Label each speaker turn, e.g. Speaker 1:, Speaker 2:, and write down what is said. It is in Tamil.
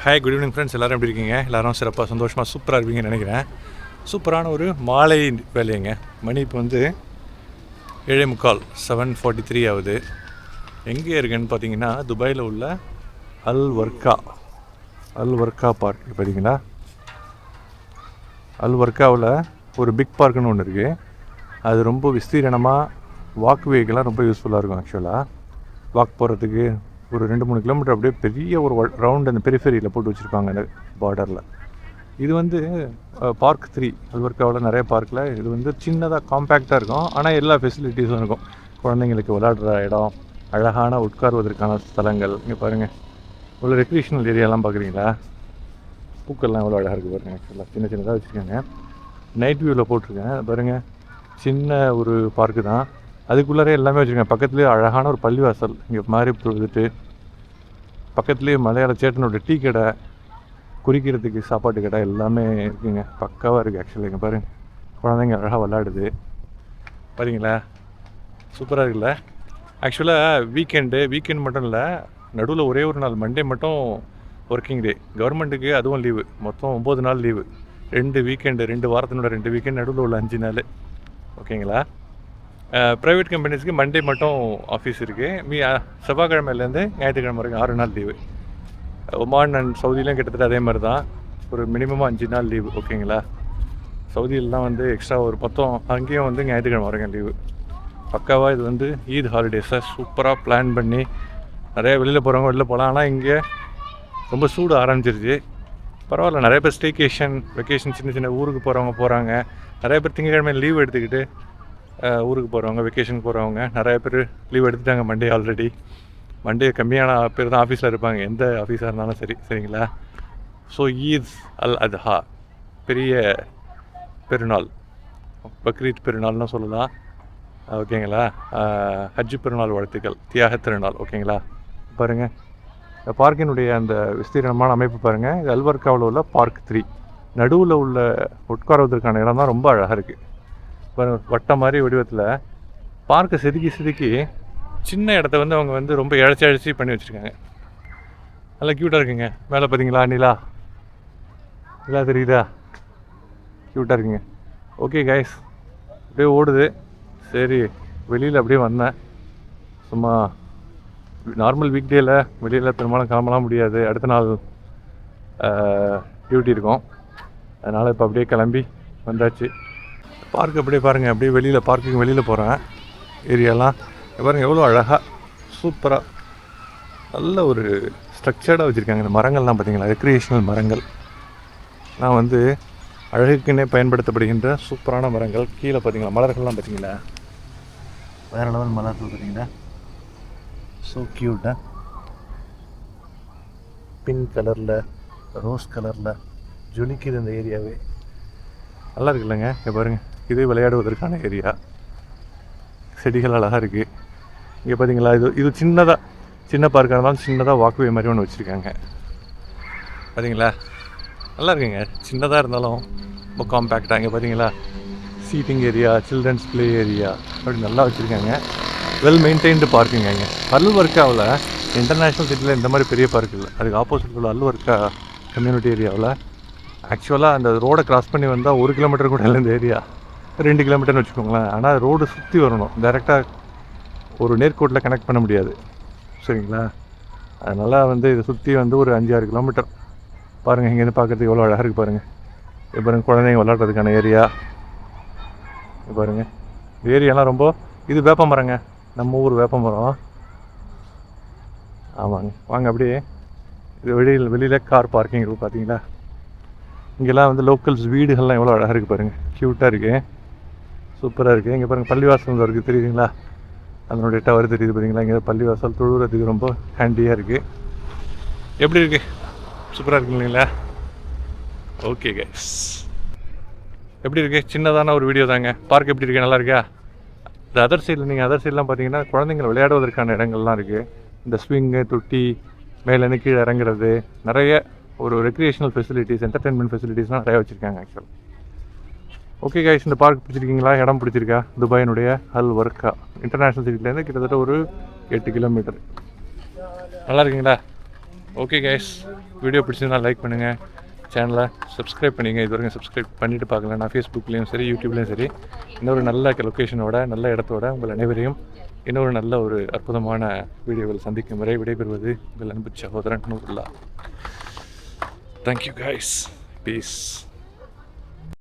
Speaker 1: Hi, good evening friends. எல்லோரும் எப்படி இருக்கீங்க? எல்லோரும் சிறப்பாக சந்தோஷமாக சூப்பராக இருப்பீங்கன்னு நினைக்கிறேன். சூப்பரான ஒரு மாலை வேலைங்க. மணி இப்போ வந்து 7:45, 7:43 ஆகுது. எங்கே இருக்குன்னு பார்த்தீங்கன்னா துபாயில் உள்ள அல் வர்க்கா பார்க் பார்த்தீங்கன்னா, அல் வர்க்காவில் ஒரு பிக் பார்க்குன்னு ஒன்று இருக்குது. அது ரொம்ப விஸ்தீரணமாக வாக்வேக்கெல்லாம் ரொம்ப யூஸ்ஃபுல்லாக இருக்கும். ஆக்சுவலாக வாக் போகிறதுக்கு ஒரு 2-3 கிலோமீட்டர் அப்படியே பெரிய ஒரு ரவுண்ட் அந்த பெரிஃபெரியில் போட்டு வச்சுருப்பாங்க அந்த பார்டரில். இது வந்து பார்க் 3 அல்வர்க்காவில் நிறைய பார்க்கில் இது வந்து சின்னதாக காம்பேக்டாக இருக்கும். ஆனால் எல்லா ஃபெசிலிட்டிஸும் இருக்கும். குழந்தைங்களுக்கு விளையாடுற இடம், அழகான உட்கார்வதற்கான ஸ்தலங்கள். இங்கே பாருங்கள், இவ்வளோ ரெக்ரியேஷனல் ஏரியாலாம் பார்க்குறீங்களா? பூக்கள்லாம் எவ்வளோ அழகாக இருக்குது பாருங்கள். ஆக்சுவலாக சின்னதாக வச்சுருக்காங்க. நைட் வியூவில் போட்டிருக்கேன் பாருங்கள். சின்ன ஒரு பார்க்கு தான், அதுக்குள்ளாரே எல்லாமே வச்சுருக்கேன். பக்கத்துலேயே அழகான ஒரு பள்ளிவாசல், இங்கே மாதிரி தொழுதுட்டு பக்கத்துலேயே மலையாள சேட்டனோட டீ கடை, குறிக்கிறதுக்கு சாப்பாட்டு கடை எல்லாமே இருக்குங்க. பக்காவாக இருக்குது. ஆக்சுவலாக இங்கே பாருங்கள், குழந்தைங்க அழகாக விளையாடுது பாருங்களா, சூப்பராக இருக்குல்ல. ஆக்சுவலாக வீக்கெண்ட் மட்டும் இல்லை, நடுவில் ஒரே ஒரு நாள் மண்டே மட்டும் ஒர்க்கிங் டே. கவர்மெண்ட்டுக்கு அதுவும் லீவு. மொத்தம் 9 நாள் லீவு. 2 வீக்கெண்டு, 2 வாரத்தினோட 2 வீக்கெண்ட், நடுவில் உள்ள 5 நாள். ஓகேங்களா? ப்ரைவேட் கம்பெனிஸ்க்கு மண்டே மட்டும் ஆஃபீஸ் இருக்குது. செவ்வாய்க்கிழமையிலேருந்து ஞாயிற்றுக்கிழமை வரைக்கும் 6 நாள் லீவு. ஒமான் அண்ட் சவுதியிலும் கிட்டத்தட்ட அதே மாதிரி தான். ஒரு மினிமமாக 5 நாள் லீவு. ஓகேங்களா? சவுதியிலலாம் வந்து எக்ஸ்ட்ரா ஒரு மொத்தம் அங்கேயும் வந்து ஞாயிற்றுக்கிழமை வரைக்கும் லீவு. பக்காவாக இது வந்து ஈத் ஹாலிடேஸை சூப்பராக பிளான் பண்ணி நிறைய வெளியில் போகிறவங்க வெளில போகலாம். ஆனால் இங்கே ரொம்ப சூடு ஆரம்பிச்சிருச்சு. பரவாயில்ல, நிறைய பேர் ஸ்டேகேஷன் வெக்கேஷன் சின்ன சின்ன ஊருக்கு போகிறவங்க போகிறாங்க. நிறைய பேர் திங்கக்கிழமை லீவ் எடுத்துக்கிட்டு ஊருக்கு போகிறவங்க, வெக்கேஷன் போகிறவங்க நிறைய பேர் லீவ் எடுத்துட்டாங்க. Monday already. மண்டே கம்மியான பேர் தான் ஆஃபீஸில் இருப்பாங்க, எந்த ஆஃபீஸாக இருந்தாலும் சரி. சரிங்களா? ஸோ ஈத் அல் அத்ஹா, பெரிய பெருநாள், பக்ரீத் பெருநாள்னு சொல்லலாம். ஓகேங்களா? ஹஜ்ஜு பெருநாள் வாழ்த்துக்கள், தியாக திருநாள். ஓகேங்களா? பாருங்கள், இந்த பார்க்கினுடைய அந்த விஸ்தீரணமான அமைப்பு பாருங்கள். இது அல்வர்க்காவில் உள்ள பார்க் 3. நடுவில் உள்ள உட்கார்வதற்கான இடம் தான் ரொம்ப அழகாக இருக்குது. வட்டம் மாதிரி வடிவத்தில் பார்க்கை செதுக்கி சின்ன இடத்த வந்து அவங்க வந்து ரொம்ப இழைச்சி பண்ணி வச்சுருக்காங்க. நல்லா க்யூட்டாக இருக்குங்க. மேலே பார்த்தீங்களா நிலா தெரியுதா? க்யூட்டாக இருக்குங்க. ஓகே கைஸ், அப்படியே ஓடுது. சரி, வெளியில் அப்படியே வந்தேன். சும்மா நார்மல் வீக் டேயில் வெளியில் பெரும்பாலும் கிளம்பலாம் முடியாது. அடுத்த நாள் டியூட்டி இருக்கும். அதனால் இப்போ அப்படியே கிளம்பி வந்தாச்சு. பார்க் அப்படியே பாருங்கள், அப்படியே வெளியில் பார்க்குக்கு வெளியில் போகிறேன். ஏரியாலாம் பாருங்கள் எவ்வளோ அழகாக சூப்பராக நல்ல ஒரு ஸ்ட்ரக்சர்டாக வச்சுருக்காங்க. இந்த மரங்கள்லாம் பார்த்தீங்களா, ரெக்ரியேஷனல் மரங்கள். நான் வந்து அழகுக்குன்னே பயன்படுத்தப்படுகின்ற சூப்பரான மரங்கள். கீழே பார்த்தீங்களா மலர்கள்லாம் பார்த்தீங்களா, வேறு லெவல் மலர்கள் பார்த்தீங்களா, ஸோ க்யூட்டாக பிங்க் கலரில், ரோஸ் கலரில் ஜொலிக்குது இந்த ஏரியாவே. நல்லா இருக்குல்லங்க. இங்கே பாருங்கள், இது விளையாடுவதற்கான ஏரியா. செடிகள் அழகாக இருக்குது. இங்கே பார்த்தீங்களா, இது சின்ன பார்க்காக இருந்தாலும் சின்னதாக வாக்குவே மாதிரி ஒன்று வச்சுருக்காங்க. பார்த்தீங்களா, நல்லா இருக்குங்க. சின்னதாக இருந்தாலும் ரொம்ப காம்பேக்டாக. இங்கே பார்த்தீங்களா, seating area, children's play area அப்படி நல்லா வச்சுருக்காங்க. வெல் மெயின்டைன்டு பார்க்குங்க. இங்கே அல் வர்க்காவில் இன்டர்நேஷ்னல் சிட்டியில் இந்த மாதிரி பெரிய பார்க் இல்லை. அதுக்கு ஆப்போசிட்டில் உள்ள அல் வர்க்கா கம்யூனிட்டி ஏரியாவில் ஆக்சுவலாக அந்த ரோடை கிராஸ் பண்ணி வந்தால் 1 கிலோமீட்டர் கூட இல்லை இந்த ஏரியா, 2 கிலோமீட்டர்னு வச்சுக்கோங்களேன். ஆனால் ரோடு சுற்றி வரணும், டைரெக்டாக ஒரு நேர்கோட்டில் கனெக்ட் பண்ண முடியாது. சரிங்களா? அதனால் வந்து இதை சுற்றி வந்து ஒரு 5-6 கிலோமீட்டர். பாருங்கள், இங்கேருந்து பார்க்குறதுக்கு எவ்வளோ அழகாக இருக்குது பாருங்கள். இப்போ பாருங்கள், குழந்தைங்க விளாட்றதுக்கான ஏரியா. பாருங்கள், இந்த ஏரியாலாம் ரொம்ப, இது வேப்ப மரங்க, நம்ம ஊர் வேப்ப மரம். ஆமாங்க, வாங்க அப்படியே இது வெளியில் கார் பார்க்கிங் இருக்குது பார்த்தீங்களா. இங்கெல்லாம் வந்து லோக்கல்ஸ் வீடுகள்லாம் எவ்வளோ அழகாக இருக்குது பாருங்கள், க்யூட்டாக இருக்குது, சூப்பராக இருக்குது. இங்கே பாருங்கள், பள்ளிவாசல் இருக்குது தெரியுதுங்களா, அதனுடைய டவர் தெரியுது பார்த்தீங்களா. இங்கே பள்ளிவாசல் தொழுகிறதுக்கு ரொம்ப ஹேண்டியாக இருக்குது. எப்படி இருக்குது? சூப்பராக இருக்கு இல்லைங்களா? ஓகே கைஸ், எப்படி இருக்குது? சின்னதான ஒரு வீடியோ தாங்க. பார்க் எப்படி இருக்குது? நல்லா இருக்கா? இந்த அதர் சைட்லாம் பார்த்தீங்கன்னா குழந்தைங்களை விளையாடுவதற்கான இடங்கள்லாம் இருக்குது. இந்த ஸ்விங்கு, தொட்டி, மேலேருந்து கீழே இறங்குறது, நிறைய ஒரு ரெக்ரியேஷனல் ஃபெசிலிட்டிஸ், என்டர்டெயின்மெண்ட் ஃபெசிலிட்டிஸ்லாம் நிறையா வச்சுருக்காங்க ஆக்சுவலாக. ஓகே கைஸ், இந்த பார்க் பிடிச்சிருக்கீங்களா? இடம் பிடிச்சிருக்கா? துபாயினுடைய அல் வர்க்கா இன்டர்நேஷ்னல் சிட்டிலேருந்து கிட்டத்தட்ட ஒரு 8 கிலோமீட்டர். நல்லா இருக்குங்களா? Okay guys. வீடியோ பிடிச்சிருந்தா லைக் பண்ணுங்கள், சேனலை சப்ஸ்கிரைப் பண்ணிங்க. இது வரைக்கும் சப்ஸ்கிரைப் பண்ணிவிட்டு பார்க்கல. நான் ஃபேஸ்புக்லேயும் சரி, யூடியூப்லேயும் சரி, இன்னொரு நல்ல லொக்கேஷனோட, நல்ல இடத்தோட உங்கள் அனைவரையும் இன்னொரு நல்ல ஒரு அற்புதமான வீடியோவில் சந்திக்கும் வரை விடைபெறுவது உங்கள் அன்பு சகோதரன் நூருல்லா. Thank you guys. பீஸ்.